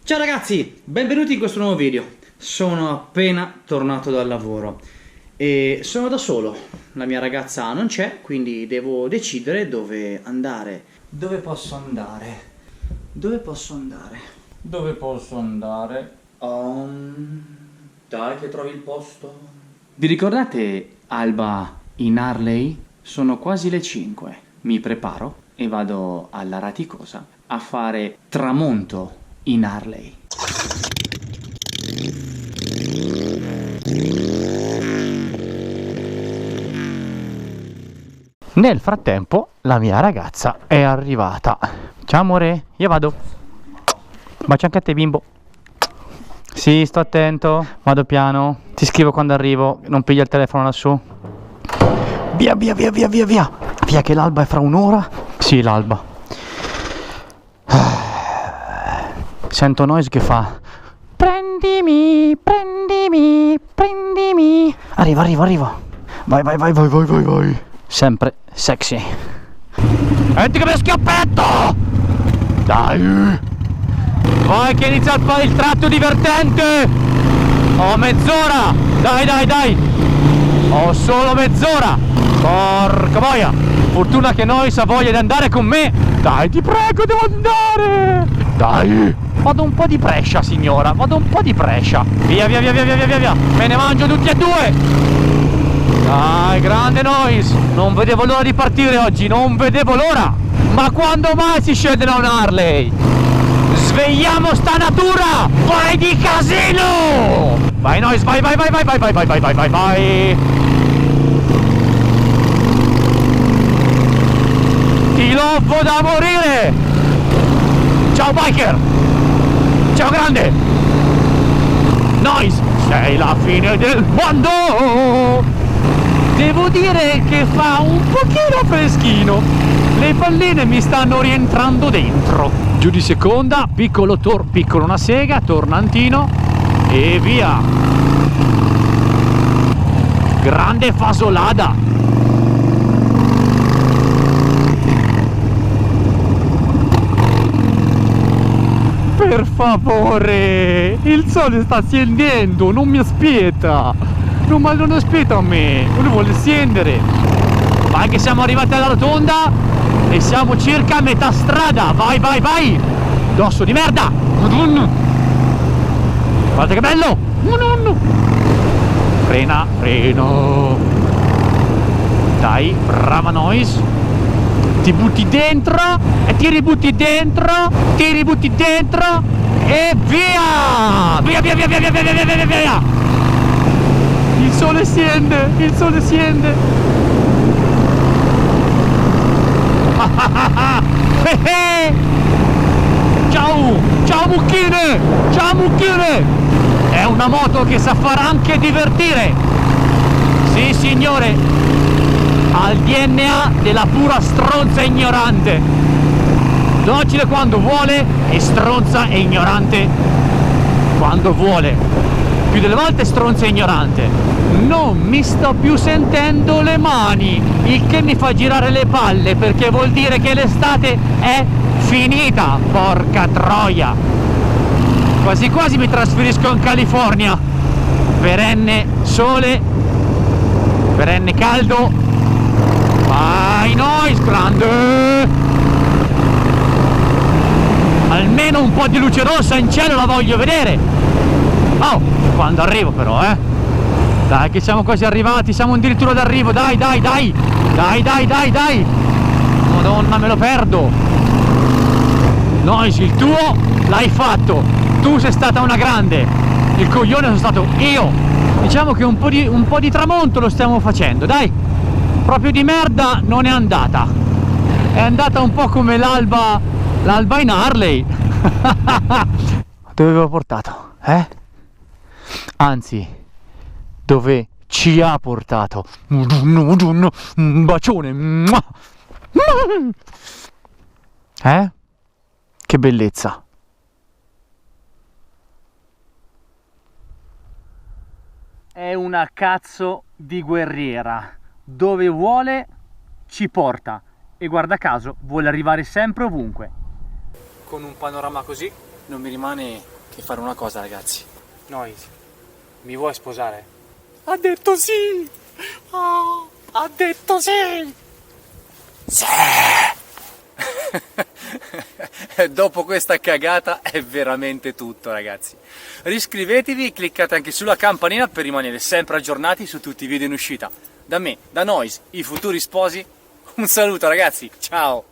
Ciao ragazzi, benvenuti in questo nuovo video. Sono appena tornato dal lavoro e sono da solo. La mia ragazza non c'è, quindi devo decidere dove andare. Dove posso andare? Dove posso andare? Dove posso andare? Dai che trovi il posto. Vi ricordate Alba in Harley? Sono quasi le 5. Mi preparo e vado alla Raticosa a fare tramonto in Harley. Nel frattempo la mia ragazza è arrivata. Ciao amore, io vado. Bacio anche a te bimbo. Sì, sto attento, vado piano. Ti scrivo quando arrivo, non piglia il telefono lassù. Via via via via via via. Via che l'alba è fra un'ora. Sì, l'alba. Sento Noise che fa: prendimi, prendimi, prendimi. Arriva, arriva, arriva. Vai, vai, vai, vai, vai, vai, vai. Sempre sexy. Senti che mi schiappetto! Dai! Vai che inizia il tratto divertente! Ho mezz'ora! Dai, dai, dai! Ho solo mezz'ora! Porca boia! Fortuna che Noise ha voglia di andare con me! Dai, ti prego, devo andare! Dai! Vado un po' di Brescia, signora, vado un po' di Brescia. Via, via, via, via, via, via, via. Me ne mangio tutti e due. Dai, grande Noise. Non vedevo l'ora di partire oggi, non vedevo l'ora. Ma quando mai si scende da un Harley? Svegliamo sta natura. Vai di casino. Vai Noise, vai, vai, vai, vai, vai, vai, vai, vai, vai, vai, vai. Ti lovo da morire. Ciao biker. Ciao grande! Noise! Sei la fine del mondo! Devo dire che fa un pochino freschino. Le palline mi stanno rientrando dentro. Giù di seconda, piccolo una sega, tornantino e via! Grande fasolada! Per favore, il sole sta scendendo, non mi aspetta, non aspetta a me, non vuole scendere. Vai che siamo arrivati alla rotonda e siamo circa a metà strada, vai vai vai, dosso di merda, madonna, guarda che bello, madonna. Frena, frena, dai, brava Noise. Ti butti dentro e ti ributti dentro, ti ributti dentro e via! Via, via, via, via, via, via, via, via, via! Il sole scende, il sole scende! Ciao! Ciao mucchine! Ciao mucchine! È una moto che sa far anche divertire! Sì signore! Al DNA della pura stronza ignorante, docile quando vuole e stronza e ignorante quando vuole, più delle volte stronza e ignorante. Non mi sto più sentendo le mani, il che mi fa girare le palle perché vuol dire che l'estate è finita, porca troia. Quasi quasi mi trasferisco in California, perenne sole, perenne caldo. Vai Noise, grande! Almeno un po' di luce rossa in cielo la voglio vedere! Oh, quando arrivo però, Dai che siamo quasi arrivati, siamo addirittura d'arrivo, dai, dai, dai! Dai, dai, dai, dai! Madonna, me lo perdo! Noise, il tuo l'hai fatto! Tu sei stata una grande! Il coglione sono stato io! Diciamo che un po' di tramonto lo stiamo facendo, dai! Proprio di merda non è andata, è andata un po' come l'alba in Harley. Dove avevo portato, Anzi, dove ci ha portato. Un bacione. Che bellezza. È una cazzo di guerriera. Dove vuole ci porta e guarda caso vuole arrivare sempre ovunque. con un panorama così, non mi rimane che fare una cosa, ragazzi. Noise, mi vuoi sposare? Ha detto sì! Oh, ha detto sì! Sì! Dopo questa cagata è veramente tutto, ragazzi. Iscrivetevi e cliccate anche sulla campanella per rimanere sempre aggiornati su tutti i video in uscita. Da me, da Noise, i futuri sposi, un saluto ragazzi, ciao!